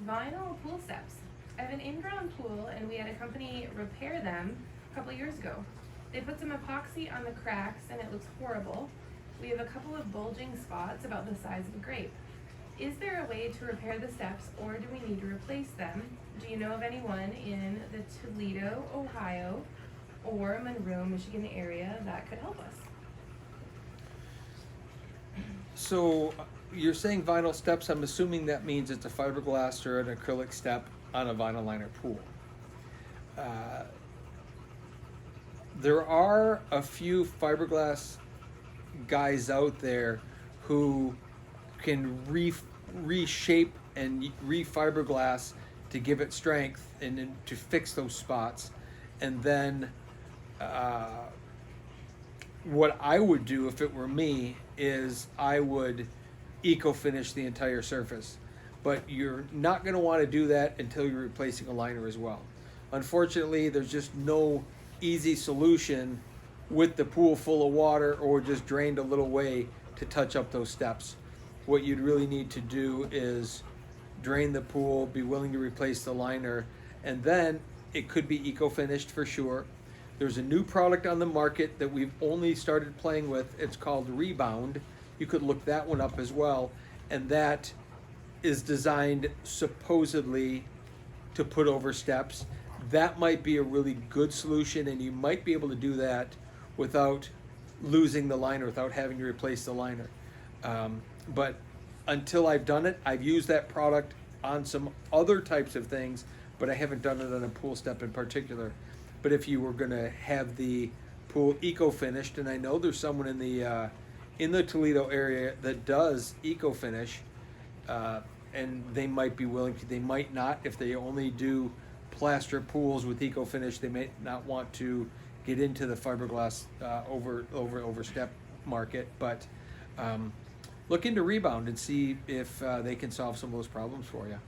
Vinyl pool steps. I have an in-ground pool and we had a company repair them a couple years ago. They put some epoxy on the cracks and it looks horrible. We have a couple of bulging spots about the size of a grape. Is there a way to repair the steps or do we need to replace them? Do you know of anyone in the Toledo, Ohio or Monroe, Michigan area that could help us? So you're saying vinyl steps, I'm assuming that means it's a fiberglass or an acrylic step on a vinyl liner pool. There are a few fiberglass guys out there who can reshape and refiberglass to give it strength and to fix those spots. And then what I would do if it were me is I would eco-finish the entire surface. But you're not going to want to do that until you're replacing a liner as well. Unfortunately, there's just no easy solution with the pool full of water or just drained a little way to touch up those steps. What you'd really need to do is drain the pool, be willing to replace the liner, and then it could be eco-finished for sure. There's a new product on the market that we've only started playing with. It's called Rebound. You could look that one up as well. And that is designed supposedly to put over steps. That might be a really good solution, and you might be able to do that without losing the liner, without having to replace the liner. But until I've done it, I've used that product on some other types of things, but I haven't done it on a pool step in particular. But if you were going to have the pool eco-finished, and I know there's someone in the Toledo area that does eco-finish, and they might be willing to, they might not. If they only do plaster pools with eco-finish, they may not want to get into the fiberglass over step market. But look into Rebound and see if they can solve some of those problems for you.